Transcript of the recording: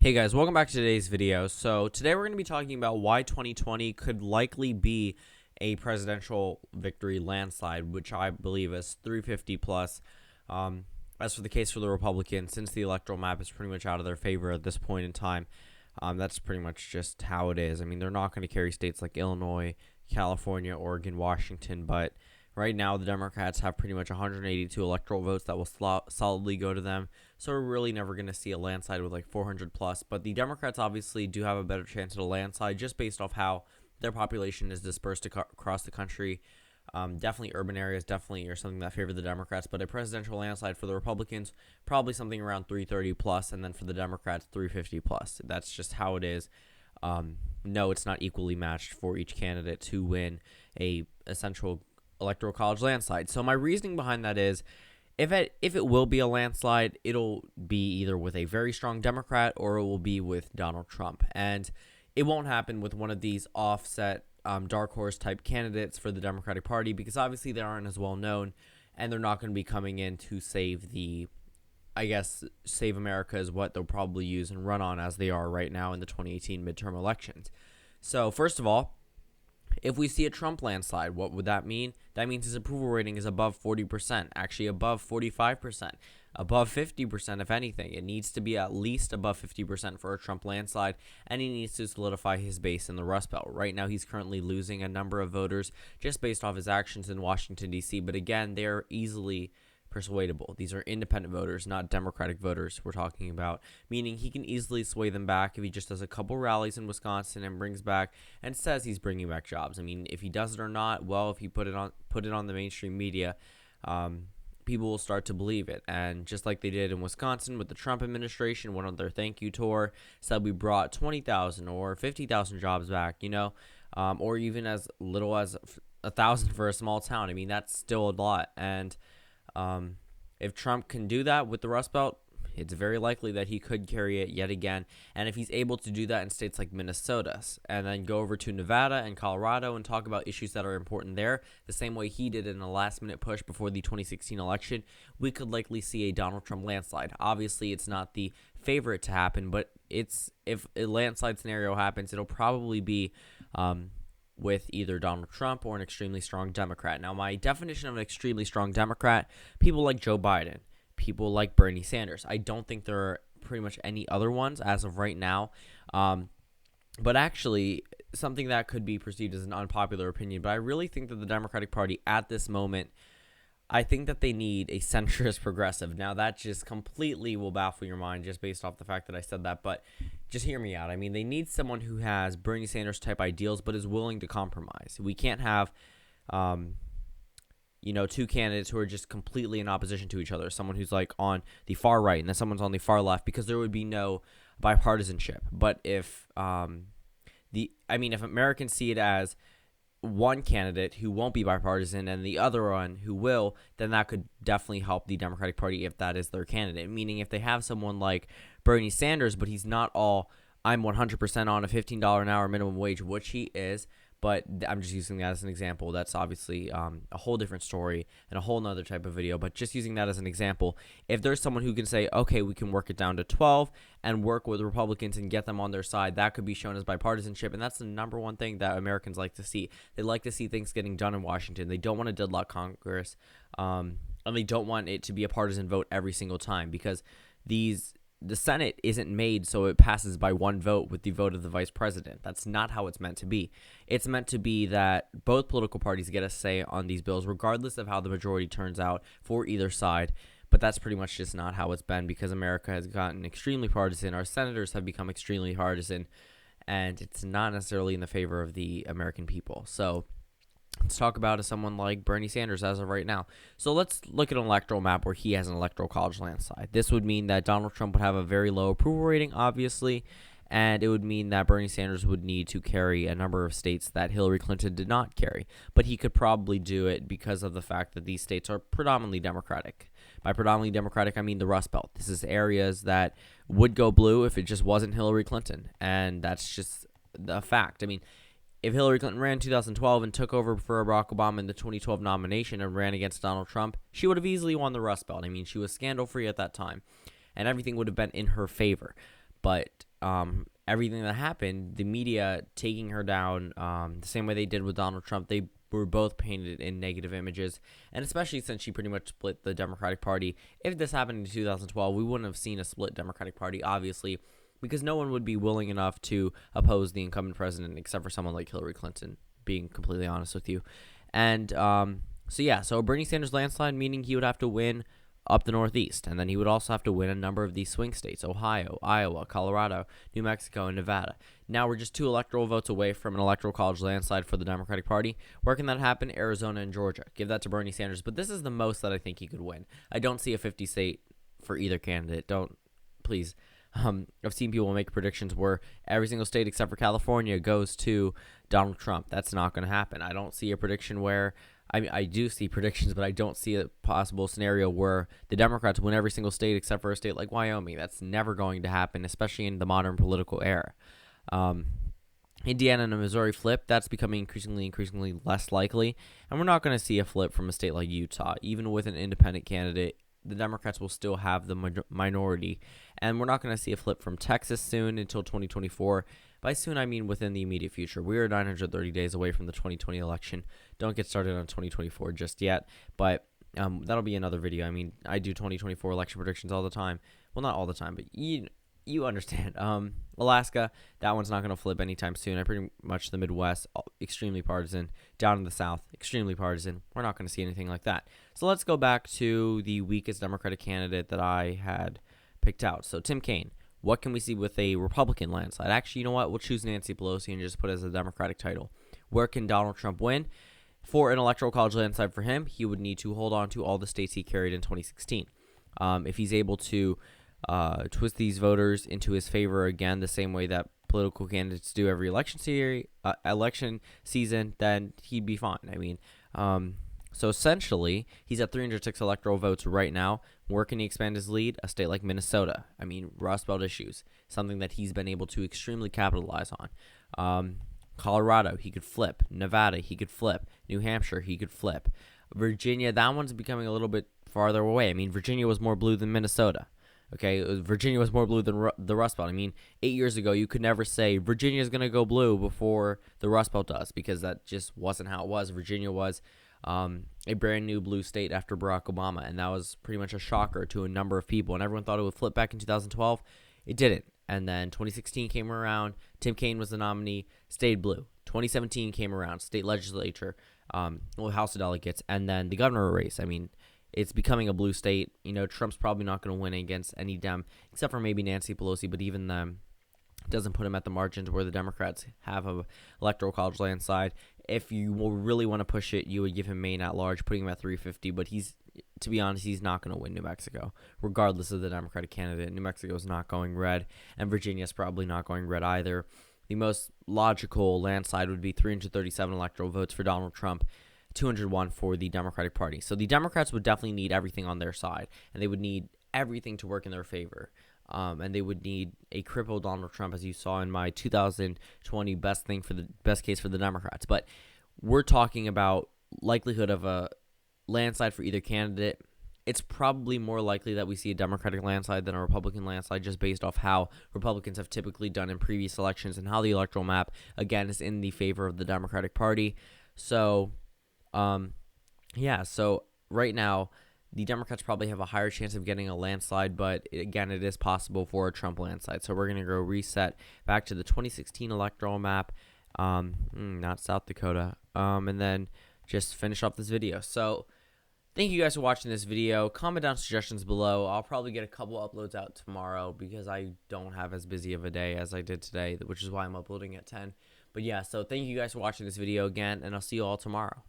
Hey guys, welcome back to today's video. So today we're going to be talking about why 2020 could likely be a presidential victory landslide, which I believe is 350 plus. As for the case for the Republicans, since the electoral map is pretty much out of their favor at this point in time, that's pretty much just how it is. I mean, they're not going to carry states like Illinois, California, Oregon, Washington, but right now the Democrats have pretty much 182 electoral votes that will solidly go to them. So we're really never going to see a landslide with like 400 plus. But the Democrats obviously do have a better chance at a landslide just based off how their population is dispersed across the country. Definitely urban areas definitely are something that favor the Democrats. But a presidential landslide for the Republicans, probably something around 330 plus. And then for the Democrats, 350 plus. That's just how it is. No, it's not equally matched for each candidate to win a essential electoral college landslide. So my reasoning behind that is if it will be a landslide, it'll be either with a very strong Democrat or it will be with Donald Trump. And it won't happen with one of these offset dark horse type candidates for the Democratic Party because obviously they aren't as well known and they're not going to be coming in to save save America is what they'll probably use and run on as they are right now in the 2018 midterm elections. So first of all, if we see a Trump landslide, what would that mean? That means his approval rating is above 40%, actually above 45%, above 50% if anything. It needs to be at least above 50% for a Trump landslide, and he needs to solidify his base in the Rust Belt. Right now, he's currently losing a number of voters just based off his actions in Washington, D.C., but again, they're easily persuadable. These are independent voters, not Democratic voters we're talking about, meaning he can easily sway them back if he just does a couple rallies in Wisconsin and brings back and says he's bringing back jobs. I mean, if he does it or not, well, if he put it on the mainstream media, people will start to believe it. And just like they did in Wisconsin with the Trump administration, went on their thank you tour, said we brought 20,000 or 50,000 jobs back, or even as little as 1,000 for a small town. I mean, that's still a lot. And if Trump can do that with the Rust Belt, it's very likely that he could carry it yet again. And if he's able to do that in states like Minnesota and then go over to Nevada and Colorado and talk about issues that are important there, the same way he did in a last-minute push before the 2016 election, we could likely see a Donald Trump landslide. Obviously, it's not the favorite to happen, but if a landslide scenario happens, it'll probably be with either Donald Trump or an extremely strong Democrat. Now, my definition of an extremely strong Democrat, people like Joe Biden, people like Bernie Sanders. I don't think there are pretty much any other ones as of right now. But actually, something that could be perceived as an unpopular opinion, but I really think that the Democratic Party at this moment, I think that they need a centrist progressive. Now, that just completely will baffle your mind just based off the fact that I said that, but just hear me out. I mean, they need someone who has Bernie Sanders type ideals but is willing to compromise. We can't have, two candidates who are just completely in opposition to each other. Someone who's like on the far right and then someone's on the far left, because there would be no bipartisanship. But if Americans see it as one candidate who won't be bipartisan and the other one who will, then that could definitely help the Democratic Party if that is their candidate. Meaning if they have someone like Bernie Sanders, but he's not all, I'm 100% on a $15 an hour minimum wage, which he is, but I'm just using that as an example. That's obviously a whole different story and a whole nother type of video, but just using that as an example, if there's someone who can say, okay, we can work it down to 12 and work with Republicans and get them on their side, that could be shown as bipartisanship, and that's the number one thing that Americans like to see. They like to see things getting done in Washington. They don't want to deadlock Congress, and they don't want it to be a partisan vote every single time, because the Senate isn't made so it passes by one vote with the vote of the vice president. That's not how it's meant to be. It's meant to be that both political parties get a say on these bills, regardless of how the majority turns out for either side. But that's pretty much just not how it's been, because America has gotten extremely partisan. Our senators have become extremely partisan, and it's not necessarily in the favor of the American people. So let's talk about someone like Bernie Sanders as of right now. So let's look at an electoral map where he has an electoral college landslide. This would mean that Donald Trump would have a very low approval rating, obviously, and it would mean that Bernie Sanders would need to carry a number of states that Hillary Clinton did not carry. But he could probably do it because of the fact that these states are predominantly Democratic. By predominantly Democratic, I mean the Rust Belt. This is areas that would go blue if it just wasn't Hillary Clinton, and that's just the fact. I mean, if Hillary Clinton ran in 2012 and took over for Barack Obama in the 2012 nomination and ran against Donald Trump, she would have easily won the Rust Belt. I mean, she was scandal-free at that time, and everything would have been in her favor. But everything that happened, the media taking her down the same way they did with Donald Trump, they were both painted in negative images. And especially since she pretty much split the Democratic Party. If this happened in 2012, we wouldn't have seen a split Democratic Party, obviously, because no one would be willing enough to oppose the incumbent president except for someone like Hillary Clinton, being completely honest with you. And so Bernie Sanders landslide, meaning he would have to win up the Northeast, and then he would also have to win a number of these swing states: Ohio, Iowa, Colorado, New Mexico, and Nevada. Now we're just 2 electoral votes away from an electoral college landslide for the Democratic Party. Where can that happen? Arizona and Georgia. Give that to Bernie Sanders, but this is the most that I think he could win. I don't see a 50 state for either candidate. Don't, please. I've seen people make predictions where every single state except for California goes to Donald Trump. That's not going to happen. I don't see a prediction where I do see predictions, but I don't see a possible scenario where the Democrats win every single state except for a state like Wyoming. That's never going to happen, especially in the modern political era. Indiana and Missouri flip. That's becoming increasingly less likely, and we're not going to see a flip from a state like Utah. Even with an independent candidate, the Democrats will still have the minority, and we're not going to see a flip from Texas soon until 2024. By soon, I mean within the immediate future. We are 930 days away from the 2020 election. Don't get started on 2024 just yet, but that'll be another video. I mean, I do 2024 election predictions all the time. Well, not all the time, but you understand. Alaska, that one's not going to flip anytime soon. Pretty much the Midwest, extremely partisan. Down in the South, extremely partisan. We're not going to see anything like that. So let's go back to the weakest Democratic candidate that I had picked out. So Tim Kaine. What can we see with a Republican landslide? Actually, you know what? We'll choose Nancy Pelosi and just put it as a Democratic title. Where can Donald Trump win? For an electoral college landslide for him, he would need to hold on to all the states he carried in 2016. If he's able to twist these voters into his favor again, the same way that political candidates do every election season, then he'd be fine. I mean, so essentially, he's at 306 electoral votes right now. Where can he expand his lead? A state like Minnesota. I mean, Rust Belt issues, something that he's been able to extremely capitalize on. Colorado, he could flip. Nevada, he could flip. New Hampshire, he could flip. Virginia, that one's becoming a little bit farther away. I mean, Virginia was more blue than Minnesota. Okay, Virginia was more blue than the Rust Belt. I mean, 8 years ago, you could never say Virginia's going to go blue before the Rust Belt does, because that just wasn't how it was. Virginia was a brand new blue state after Barack Obama, and that was pretty much a shocker to a number of people, and everyone thought it would flip back in 2012. It didn't, and then 2016 came around. Tim Kaine was the nominee, stayed blue. 2017 came around, state legislature, House of Delegates, and then the governor race. I mean, it's becoming a blue state. You know, Trump's probably not going to win against any Dem, except for maybe Nancy Pelosi, but even them doesn't put him at the margins where the Democrats have a electoral college landslide. If you really want to push it, you would give him Maine at large, putting him at 350, but to be honest, he's not going to win New Mexico, regardless of the Democratic candidate. New Mexico is not going red, and Virginia's probably not going red either. The most logical landslide would be 337 electoral votes for Donald Trump, 201 for the Democratic Party. So the Democrats would definitely need everything on their side, and they would need everything to work in their favor. And they would need a crippled Donald Trump, as you saw in my 2020 best case for the Democrats. But we're talking about likelihood of a landslide for either candidate. It's probably more likely that we see a Democratic landslide than a Republican landslide, just based off how Republicans have typically done in previous elections and how the electoral map, again, is in the favor of the Democratic Party. So, so right now, the Democrats probably have a higher chance of getting a landslide, but again, it is possible for a Trump landslide. So we're going to go reset back to the 2016 electoral map, not South Dakota, and then just finish off this video. So thank you guys for watching this video. Comment down suggestions below. I'll probably get a couple uploads out tomorrow because I don't have as busy of a day as I did today, which is why I'm uploading at 10. But yeah, so thank you guys for watching this video again, and I'll see you all tomorrow.